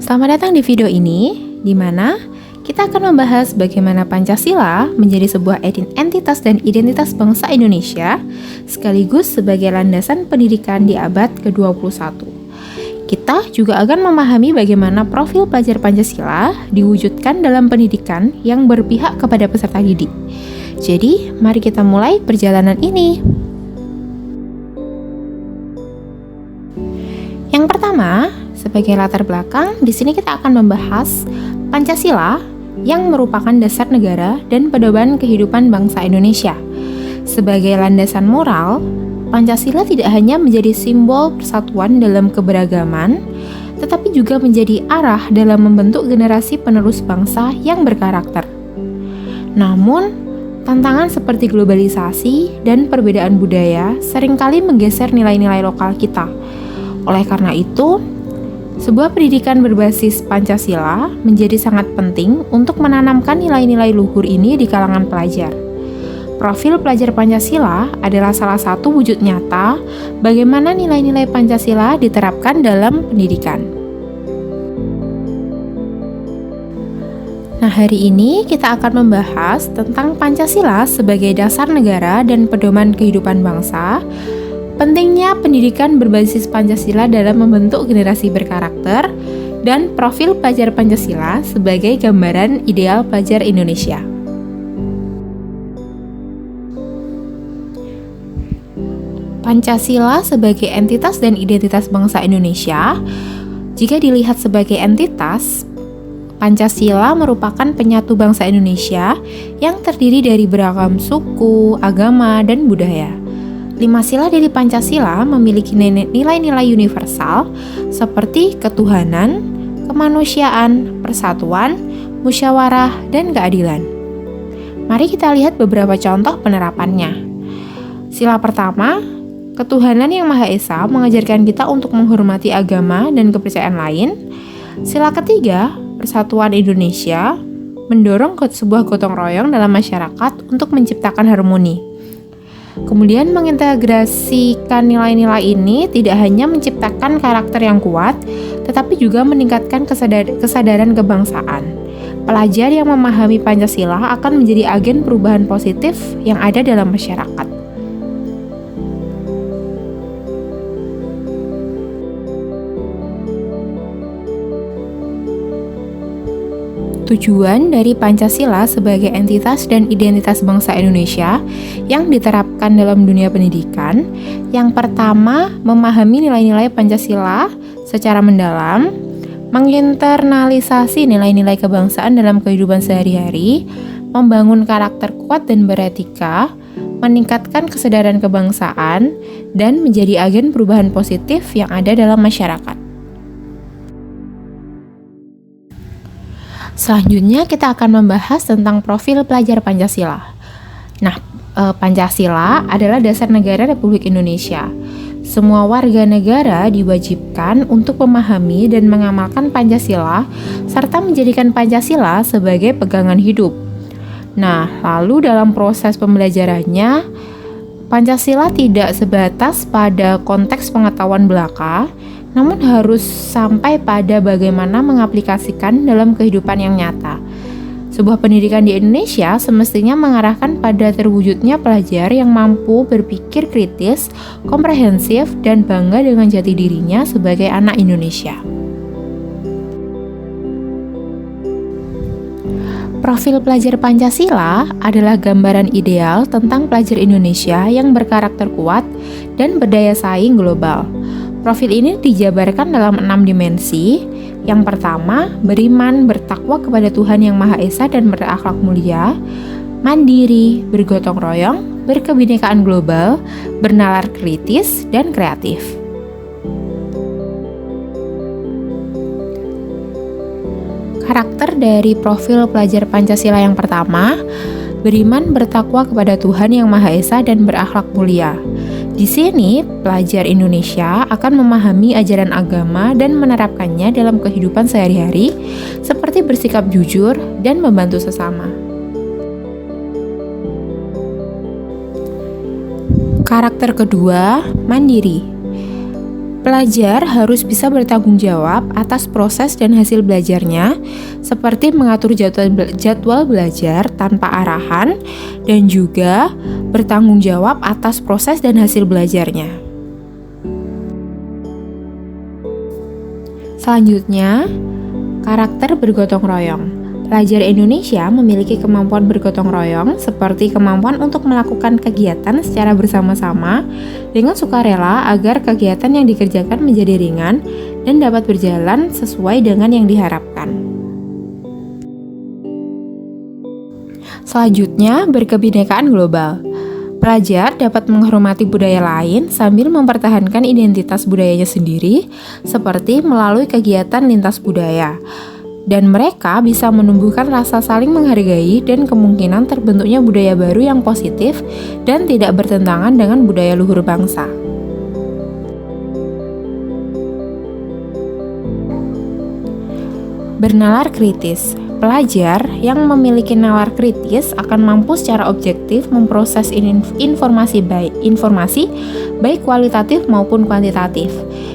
Selamat datang di video ini, di mana kita akan membahas bagaimana Pancasila menjadi sebuah entitas dan identitas bangsa Indonesia, sekaligus sebagai landasan pendidikan di abad ke-21. Kita juga akan memahami bagaimana profil pelajar Pancasila diwujudkan dalam pendidikan yang berpihak kepada peserta didik. Jadi, mari kita mulai perjalanan ini. Yang pertama, sebagai latar belakang, di sini kita akan membahas Pancasila yang merupakan dasar negara dan pedoman kehidupan bangsa Indonesia. Sebagai landasan moral, Pancasila tidak hanya menjadi simbol persatuan dalam keberagaman, tetapi juga menjadi arah dalam membentuk generasi penerus bangsa yang berkarakter. Namun, tantangan seperti globalisasi dan perbedaan budaya seringkali menggeser nilai-nilai lokal kita. Oleh karena itu, sebuah pendidikan berbasis Pancasila menjadi sangat penting untuk menanamkan nilai-nilai luhur ini di kalangan pelajar. Profil pelajar Pancasila adalah salah satu wujud nyata bagaimana nilai-nilai Pancasila diterapkan dalam pendidikan. Nah, hari ini kita akan membahas tentang Pancasila sebagai dasar negara dan pedoman kehidupan bangsa, pentingnya pendidikan berbasis Pancasila dalam membentuk generasi berkarakter, dan profil pelajar Pancasila sebagai gambaran ideal pelajar Indonesia. Pancasila sebagai entitas dan identitas bangsa Indonesia, jika dilihat sebagai entitas, Pancasila merupakan penyatu bangsa Indonesia yang terdiri dari beragam suku, agama, dan budaya. 5 sila dari Pancasila memiliki nilai-nilai universal seperti ketuhanan, kemanusiaan, persatuan, musyawarah, dan keadilan. Mari kita lihat beberapa contoh penerapannya. Sila pertama, ketuhanan yang Maha Esa mengajarkan kita untuk menghormati agama dan kepercayaan lain. Sila ketiga, persatuan Indonesia mendorong sebuah gotong royong dalam masyarakat untuk menciptakan harmoni. Kemudian mengintegrasikan nilai-nilai ini tidak hanya menciptakan karakter yang kuat, tetapi juga meningkatkan kesadaran kebangsaan. Pelajar yang memahami Pancasila akan menjadi agen perubahan positif yang ada dalam masyarakat. Tujuan dari Pancasila sebagai entitas dan identitas bangsa Indonesia yang diterapkan dalam dunia pendidikan. Yang pertama, memahami nilai-nilai Pancasila secara mendalam, menginternalisasi nilai-nilai kebangsaan dalam kehidupan sehari-hari, membangun karakter kuat dan beretika, meningkatkan kesadaran kebangsaan, dan menjadi agen perubahan positif yang ada dalam masyarakat. Selanjutnya kita akan membahas tentang profil pelajar Pancasila. Nah, Pancasila adalah dasar negara Republik Indonesia. Semua warga negara diwajibkan untuk memahami dan mengamalkan Pancasila serta menjadikan Pancasila sebagai pegangan hidup. Nah, lalu dalam proses pembelajarannya, Pancasila tidak sebatas pada konteks pengetahuan belaka, namun harus sampai pada bagaimana mengaplikasikan dalam kehidupan yang nyata. Sebuah pendidikan di Indonesia semestinya mengarahkan pada terwujudnya pelajar yang mampu berpikir kritis, komprehensif, dan bangga dengan jati dirinya sebagai anak Indonesia. Profil pelajar Pancasila adalah gambaran ideal tentang pelajar Indonesia yang berkarakter kuat dan berdaya saing global. Profil ini dijabarkan dalam 6 dimensi. Yang pertama, beriman, bertakwa kepada Tuhan Yang Maha Esa dan berakhlak mulia, mandiri, bergotong royong, berkebinekaan global, bernalar kritis, dan kreatif. Karakter dari profil pelajar Pancasila yang pertama, beriman, bertakwa kepada Tuhan Yang Maha Esa dan berakhlak mulia. Di sini, pelajar Indonesia akan memahami ajaran agama dan menerapkannya dalam kehidupan sehari-hari, seperti bersikap jujur dan membantu sesama. Karakter kedua, mandiri. Pelajar harus bisa bertanggung jawab atas proses dan hasil belajarnya, seperti mengatur jadwal belajar tanpa arahan, dan juga bertanggung jawab atas proses dan hasil belajarnya. Selanjutnya, karakter bergotong royong. Pelajar Indonesia memiliki kemampuan bergotong royong seperti kemampuan untuk melakukan kegiatan secara bersama-sama dengan sukarela agar kegiatan yang dikerjakan menjadi ringan dan dapat berjalan sesuai dengan yang diharapkan. Selanjutnya, berkebinekaan global. Pelajar dapat menghormati budaya lain sambil mempertahankan identitas budayanya sendiri, seperti melalui kegiatan lintas budaya. Dan mereka bisa menumbuhkan rasa saling menghargai dan kemungkinan terbentuknya budaya baru yang positif dan tidak bertentangan dengan budaya luhur bangsa. Bernalar kritis. Pelajar yang memiliki nalar kritis akan mampu secara objektif memproses informasi baik kualitatif maupun kuantitatif.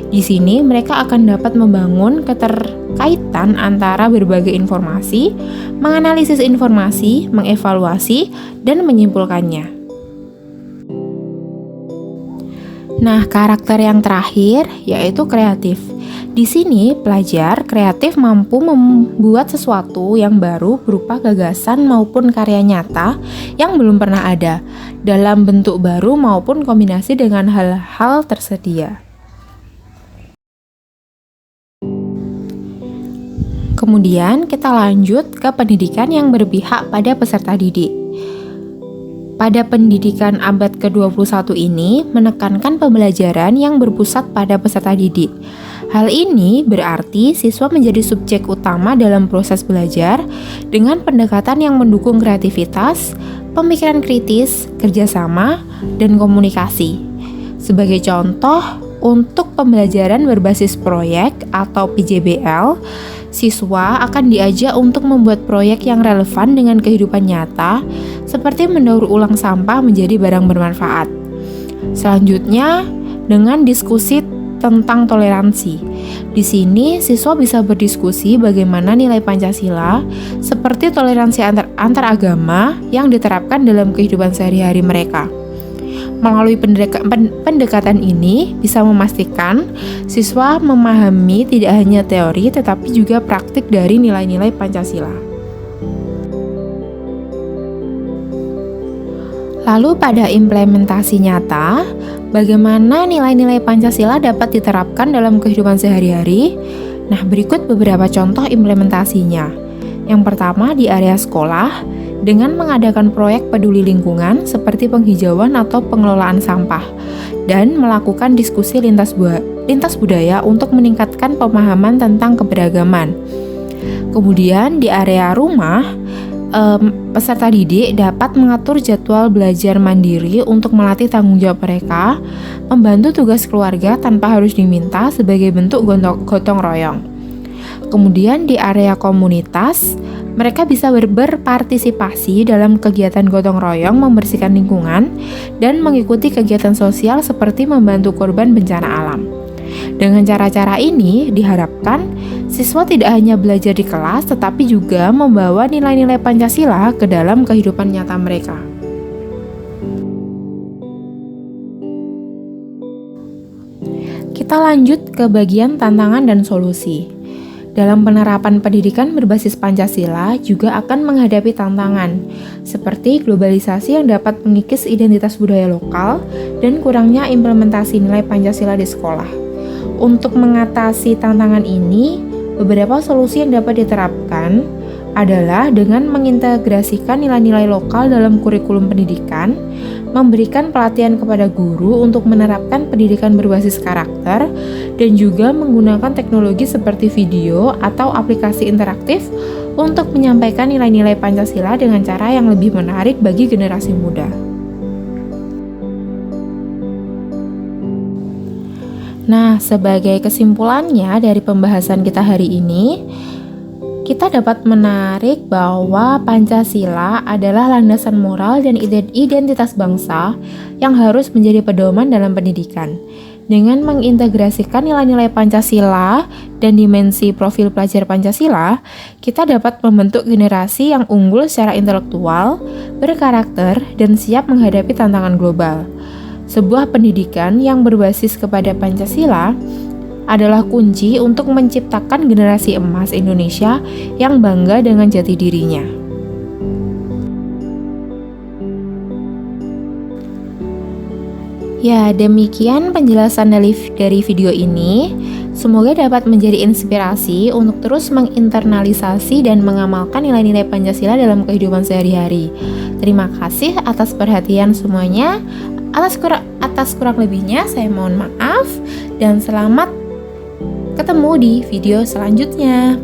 Di sini mereka akan dapat membangun keterkaitan antara berbagai informasi, menganalisis informasi, mengevaluasi, dan menyimpulkannya. Nah, karakter yang terakhir yaitu kreatif. Di sini, pelajar kreatif mampu membuat sesuatu yang baru berupa gagasan maupun karya nyata yang belum pernah ada, dalam bentuk baru maupun kombinasi dengan hal-hal tersedia. Kemudian, kita lanjut ke pendidikan yang berpihak pada peserta didik. Pada pendidikan abad ke-21 ini, menekankan pembelajaran yang berpusat pada peserta didik. Hal ini berarti siswa menjadi subjek utama dalam proses belajar dengan pendekatan yang mendukung kreativitas, pemikiran kritis, kerjasama, dan komunikasi. Sebagai contoh, untuk pembelajaran berbasis proyek atau PJBL, siswa akan diajak untuk membuat proyek yang relevan dengan kehidupan nyata, seperti mendaur ulang sampah menjadi barang bermanfaat. Selanjutnya, dengan diskusi tentang toleransi. Di sini, siswa bisa berdiskusi bagaimana nilai Pancasila seperti toleransi antar agama yang diterapkan dalam kehidupan sehari-hari mereka. Melalui pendekatan ini bisa memastikan siswa memahami tidak hanya teori tetapi juga praktik dari nilai-nilai Pancasila. Lalu pada implementasi nyata, bagaimana nilai-nilai Pancasila dapat diterapkan dalam kehidupan sehari-hari? Nah, berikut beberapa contoh implementasinya. Yang pertama di area sekolah, dengan mengadakan proyek peduli lingkungan seperti penghijauan atau pengelolaan sampah, dan melakukan diskusi lintas budaya untuk meningkatkan pemahaman tentang keberagaman. Kemudian di area rumah, peserta didik dapat mengatur jadwal belajar mandiri untuk melatih tanggung jawab mereka, membantu tugas keluarga tanpa harus diminta sebagai bentuk gotong royong. Kemudian di area komunitas, mereka bisa berpartisipasi dalam kegiatan gotong royong membersihkan lingkungan dan mengikuti kegiatan sosial seperti membantu korban bencana alam. Dengan cara-cara ini diharapkan siswa tidak hanya belajar di kelas tetapi juga membawa nilai-nilai Pancasila ke dalam kehidupan nyata mereka. Kita lanjut ke bagian tantangan dan solusi. Dalam penerapan pendidikan berbasis Pancasila juga akan menghadapi tantangan, seperti globalisasi yang dapat mengikis identitas budaya lokal dan kurangnya implementasi nilai Pancasila di sekolah. Untuk mengatasi tantangan ini, beberapa solusi yang dapat diterapkan adalah dengan mengintegrasikan nilai-nilai lokal dalam kurikulum pendidikan, memberikan pelatihan kepada guru untuk menerapkan pendidikan berbasis karakter, dan juga menggunakan teknologi seperti video atau aplikasi interaktif untuk menyampaikan nilai-nilai Pancasila dengan cara yang lebih menarik bagi generasi muda. Nah, sebagai kesimpulannya dari pembahasan kita hari ini, kita dapat menarik bahwa Pancasila adalah landasan moral dan identitas bangsa yang harus menjadi pedoman dalam pendidikan. Dengan mengintegrasikan nilai-nilai Pancasila dan dimensi profil pelajar Pancasila, kita dapat membentuk generasi yang unggul secara intelektual, berkarakter, dan siap menghadapi tantangan global. Sebuah pendidikan yang berbasis kepada Pancasila adalah kunci untuk menciptakan generasi emas Indonesia yang bangga dengan jati dirinya. Ya, demikian penjelasan dari video ini. Semoga dapat menjadi inspirasi untuk terus menginternalisasi dan mengamalkan nilai-nilai Pancasila dalam kehidupan sehari-hari. Terima kasih atas perhatian semuanya. Atas kurang lebihnya saya mohon maaf dan selamat ketemu di video selanjutnya.